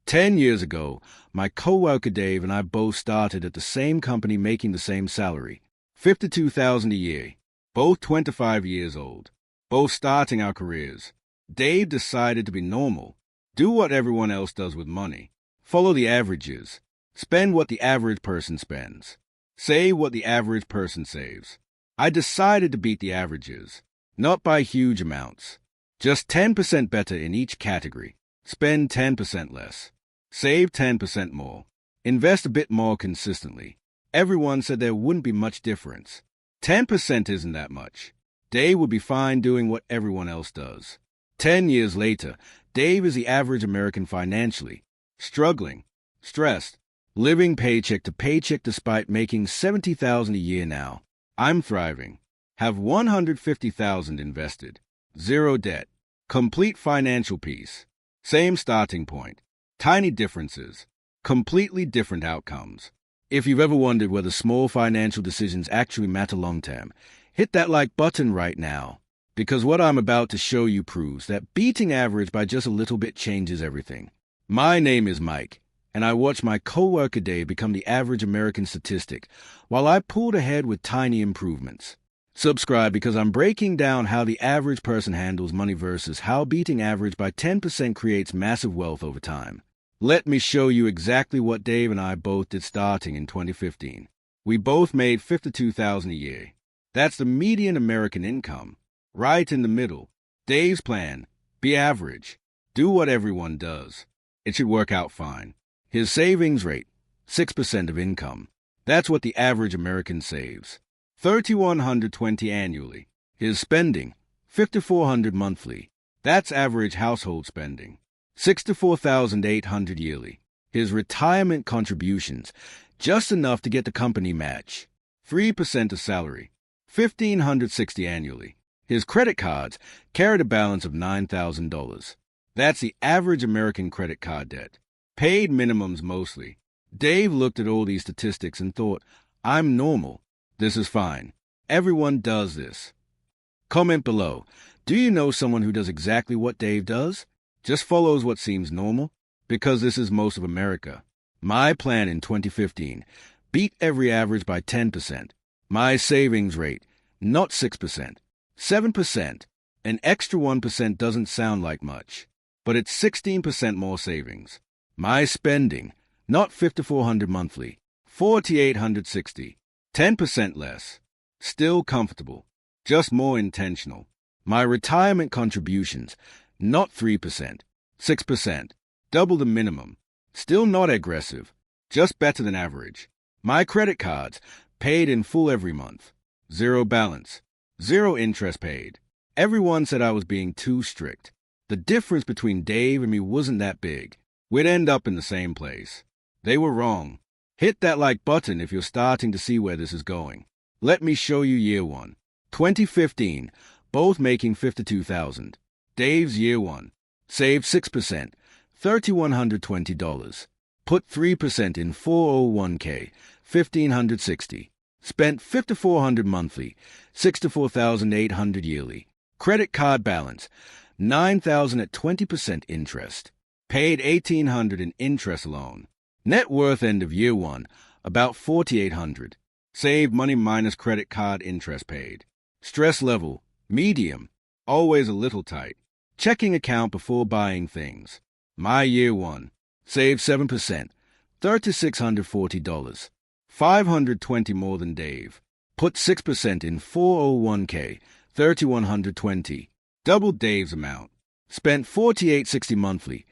10 years ago, my coworker Dave and I both started at the same company making the same salary, $52,000 a year, both 25 years old, both starting our careers. Dave decided to be normal, do what everyone else does with money, follow the averages, spend what the average person spends, save what the average person saves. I decided to beat the averages, not by huge amounts, just 10% better in each category, spend 10% less, save 10% more, invest a bit more consistently. Everyone said there wouldn't be much difference. 10% isn't that much. Dave would be fine doing what everyone else does. 10 years later, Dave is the average American financially, struggling, stressed, living paycheck to paycheck despite making $70,000 a year now. I'm thriving. Have $150,000 invested. Zero debt. Complete financial peace. Same starting point. Tiny differences. Completely different outcomes. If you've ever wondered whether small financial decisions actually matter long-term, hit that like button right now. Because what I'm about to show you proves that beating average by just a little bit changes everything. My name is Mike, and I watched my coworker Dave become the average American statistic, while I pulled ahead with tiny improvements. Subscribe because I'm breaking down how the average person handles money versus how beating average by 10% creates massive wealth over time. Let me show you exactly what Dave and I both did starting in 2015. We both made $52,000 a year. That's the median American income. Right in the middle. Dave's plan, be average. Do what everyone does. It should work out fine. His savings rate, 6% of income. That's what the average American saves. $3,120 annually. His spending, $5,400 monthly. That's average household spending. $64,800 yearly. His retirement contributions, just enough to get the company match. 3% of salary, $1,560 annually. His credit cards carried a balance of $9,000. That's the average American credit card debt. Paid minimums mostly. Dave looked at all these statistics and thought, I'm normal. This is fine. Everyone does this. Comment below. Do you know someone who does exactly what Dave does? Just follows what seems normal? Because this is most of America. My plan in 2015, beat every average by 10%. My savings rate, not 6%. 7%. An extra 1% doesn't sound like much, but it's 16% more savings. My spending, not $5,400 monthly, $4,860. 10% less. Still comfortable, just more intentional. My retirement contributions, not 3%, 6%. Double the minimum. Still not aggressive, just better than average. My credit cards, paid in full every month. Zero balance. Zero interest paid. Everyone said I was being too strict. The difference between Dave and me wasn't that big. We'd end up in the same place. They were wrong. Hit that like button if you're starting to see where this is going. Let me show you year one. 2015, both making $52,000. Dave's year one. Saved 6%, $3,120. Put 3% in 401k, $1,560. Spent $5,400 monthly, $64,800 yearly. Credit card balance, $9,000 at 20% interest. Paid $1,800 in interest alone. Net worth end of year one, about $4,800. Saved money minus credit card interest paid. Stress level, medium, always a little tight. Checking account before buying things. My year one. Saved 7%, $3,640. $520 more than Dave. Put 6% in 401k, $3,120. Double Dave's amount. Spent $4,860 monthly,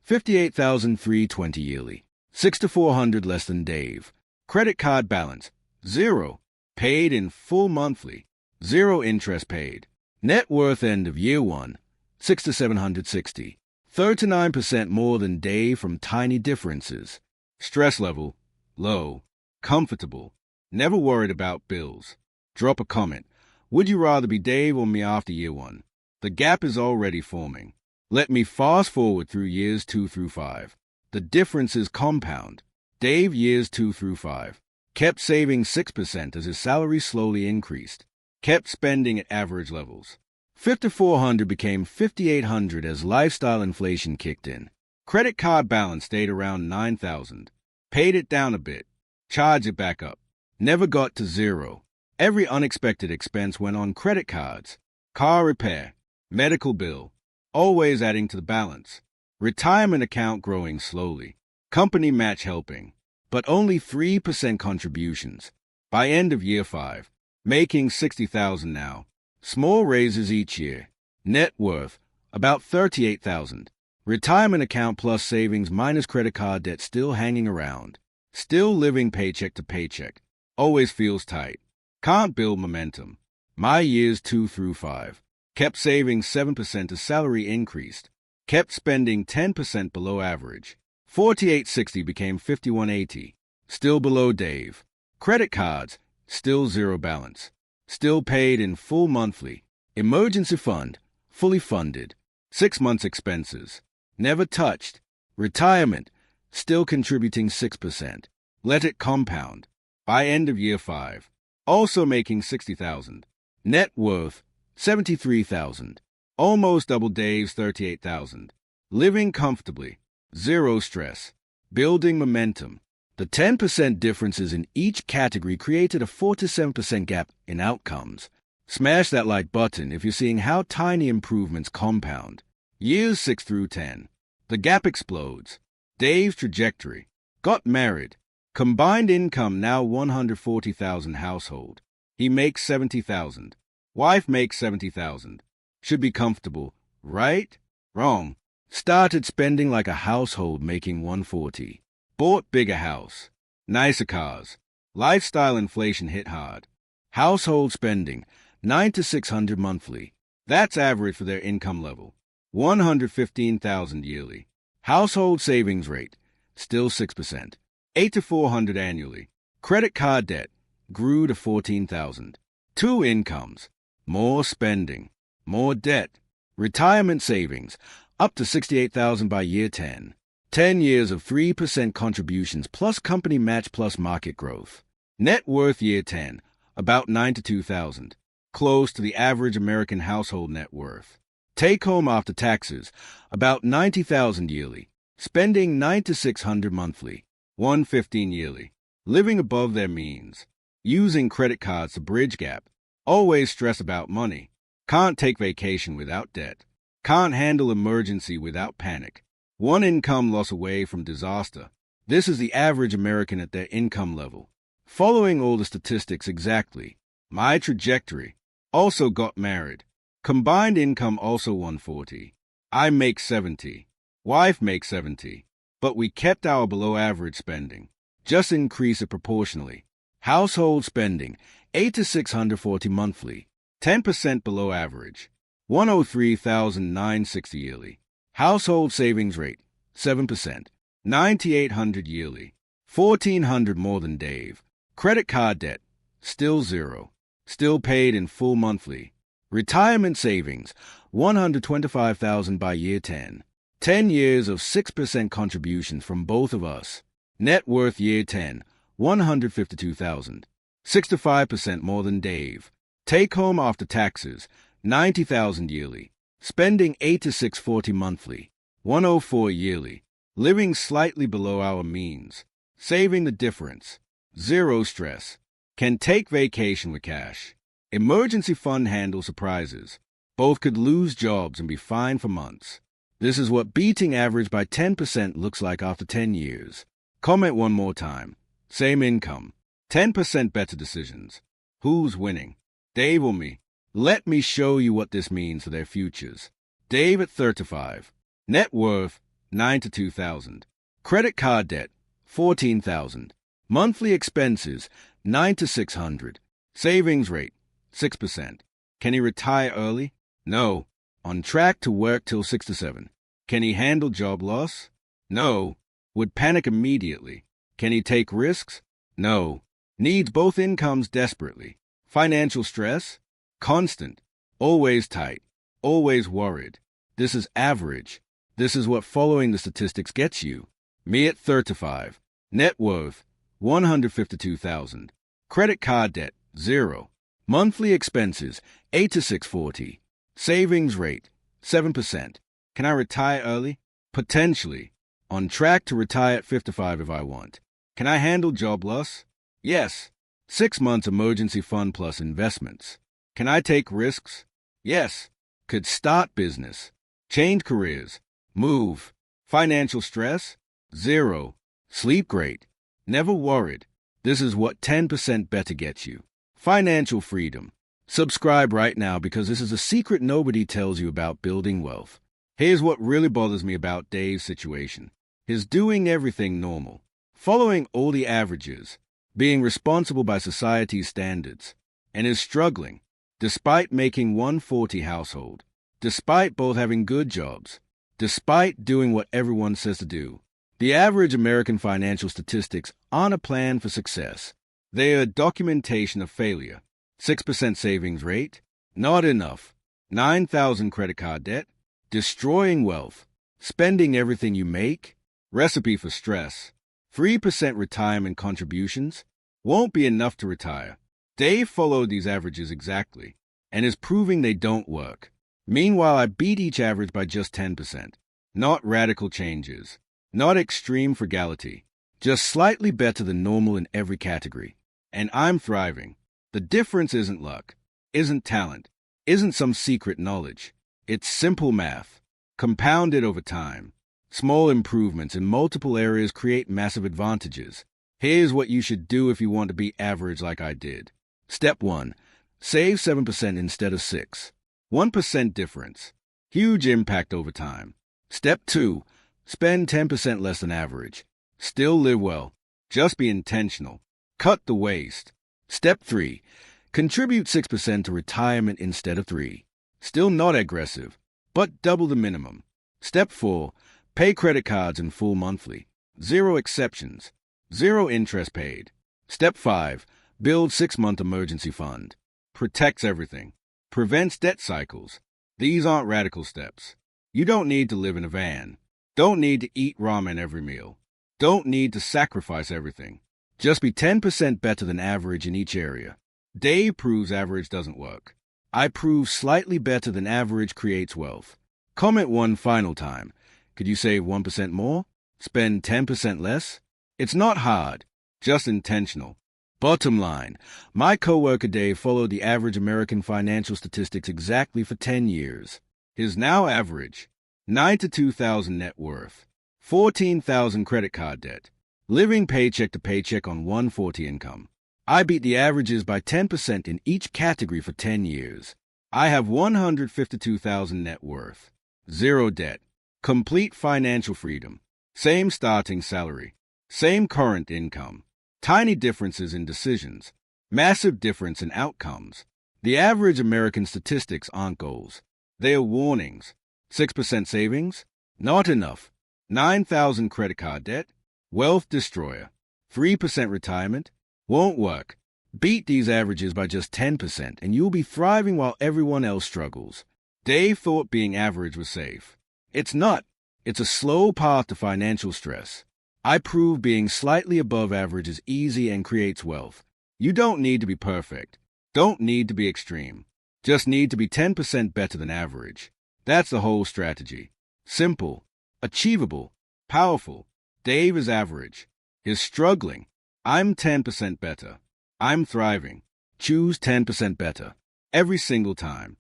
$58,320 yearly. $6,400 less than Dave. Credit card balance, zero. Paid in full monthly, zero interest paid. Net worth end of year one, $6,760. 39% more than Dave from tiny differences. Stress level, low. Comfortable. Never worried about bills. Drop a comment. Would you rather be Dave or me after year one? The gap is already forming. Let me fast forward through years 2 through 5. The differences compound. Dave years 2 through 5. Kept saving 6% as his salary slowly increased. Kept spending at average levels. $5,400 became $5,800 as lifestyle inflation kicked in. Credit card balance stayed around 9,000. Paid it down a bit. Charged it back up. Never got to zero. Every unexpected expense went on credit cards. Car repair, medical bill, always adding to the balance. Retirement account growing slowly. Company match helping, but only 3% contributions. By end of year 5, making 60,000 now. Small raises each year. Net worth, about 38,000. Retirement account plus savings minus credit card debt still hanging around. Still living paycheck to paycheck. Always feels tight. Can't build momentum. My years 2 through 5. Kept saving 7% as salary increased. Kept spending 10% below average. 4860 became 5180. Still below Dave. Credit cards, still zero balance. Still paid in full monthly. Emergency fund, fully funded. 6 months expenses. Never touched. Retirement, still contributing 6%. Let it compound. By end of year 5, also making 60,000. Net worth, 73,000. Almost double Dave's 38,000. Living comfortably. Zero stress. Building momentum. The 10% differences in each category created a 47% gap in outcomes. Smash that like button if you're seeing how tiny improvements compound. Years 6 through 10. The gap explodes. Dave's trajectory. Got married. Combined income now 140,000 household. He makes 70,000. Wife makes 70,000. Should be comfortable, right? Wrong. Started spending like a household making 140. Bought bigger house. Nicer cars. Lifestyle inflation hit hard. Household spending 9 to 600 monthly. That's average for their income level. 115,000 yearly. Household savings rate still 6%. 8 to 400 annually. Credit card debt grew to 14,000. 2 incomes. More spending. More debt. Retirement savings up to 68,000 by year 10. 10 years of 3% contributions plus company match plus market growth. Net worth year 10, about 92,000. Close to the average American household net worth. Take home after taxes, about 90,000 yearly. Spending 9 to 600 monthly. 115 yearly. Living above their means. Using credit cards to bridge gap. Always stress about money. Can't take vacation without debt. Can't handle emergency without panic. 1 income loss away from disaster. This is the average American at their income level. Following all the statistics exactly. My trajectory. Also got married. Combined income also 140. I make 70. Wife makes 70. But we kept our below average spending. Just increase it proportionally. Household spending 8 to 640 monthly. 10% below average. 103,960 yearly. Household savings rate 7%. 9,800 yearly. 1,400 more than Dave. Credit card debt still zero. Still paid in full monthly. Retirement savings 125,000 by year 10. 10 years of 6% contributions from both of us. Net worth year 10, 152,000. 65% more than Dave. Take home after taxes, 90,000 yearly. Spending 8 to 640 monthly. 104 yearly. Living slightly below our means. Saving the difference. Zero stress. Can take vacation with cash. Emergency fund handle surprises. Both could lose jobs and be fined for months. This is what beating average by 10% looks like after 10 years. Comment one more time. Same income. 10% better decisions. Who's winning? Dave or me? Let me show you what this means for their futures. Dave at 35. Net worth 9 to 2,000. Credit card debt 14,000. Monthly expenses 9 to 600. Savings rate 6%. Can he retire early? No. On track to work till 6 to 7. Can he handle job loss? No. Would panic immediately. Can he take risks? No. Needs both incomes desperately. Financial stress? Constant. Always tight. Always worried. This is average. This is what following the statistics gets you. Me at 35. Net worth 152,000. Credit card debt 0. Monthly expenses 8 to 640. Savings rate 7%. Can I retire early? Potentially. On track to retire at 55 if I want. Can I handle job loss? Yes. 6 months emergency fund plus investments. Can I take risks? Yes. Could start business. Change careers. Move. Financial stress? Zero. Sleep great. Never worried. This is what 10% better gets you. Financial freedom. Subscribe right now because this is a secret nobody tells you about building wealth. Here's what really bothers me about Dave's situation. His doing everything normal, following all the averages, being responsible by society's standards, and is struggling, despite making 140 household, despite both having good jobs, despite doing what everyone says to do. The average American financial statistics aren't a plan for success. They are a documentation of failure. 6% savings rate, not enough. 9,000 credit card debt, destroying wealth, spending everything you make, recipe for stress. 3% retirement contributions, won't be enough to retire. Dave followed these averages exactly, and is proving they don't work. Meanwhile, I beat each average by just 10%. Not radical changes, not extreme frugality, just slightly better than normal in every category. And I'm thriving. The difference isn't luck, isn't talent, isn't some secret knowledge. It's simple math, compounded over time. Small improvements in multiple areas create massive advantages. Here's what you should do if you want to be average like I did. Step 1. Save 7% instead of 6%. 1% difference. Huge impact over time. Step 2. Spend 10% less than average. Still live well. Just be intentional. Cut the waste. Step 3. Contribute 6% to retirement instead of 3%. Still not aggressive, but double the minimum. Step 4. Pay credit cards in full monthly. 0 exceptions. 0 interest paid. Step 5. Build 6-month emergency fund. Protects everything. Prevents debt cycles. These aren't radical steps. You don't need to live in a van. Don't need to eat ramen every meal. Don't need to sacrifice everything. Just be 10% better than average in each area. Dave proves average doesn't work. I prove slightly better than average creates wealth. Comment one final time. Could you save 1% more? Spend 10% less? It's not hard, just intentional. Bottom line, my coworker Dave followed the average American financial statistics exactly for 10 years. His now average, $92,000 net worth, $14,000 credit card debt, living paycheck to paycheck on 140 income. I beat the averages by 10% in each category for 10 years. I have $152,000 net worth, 0 debt, complete financial freedom, same starting salary, same current income, tiny differences in decisions, massive difference in outcomes. The average American statistics aren't goals. They are warnings. 6% savings? Not enough. 9,000 credit card debt? Wealth destroyer. 3% retirement? Won't work. Beat these averages by just 10% and you'll be thriving while everyone else struggles. Dave thought being average was safe. It's not. It's a slow path to financial stress. I prove being slightly above average is easy and creates wealth. You don't need to be perfect. Don't need to be extreme. Just need to be 10% better than average. That's the whole strategy. Simple, achievable, powerful. Dave is average. He's struggling. I'm 10% better. I'm thriving. Choose 10% better. Every single time.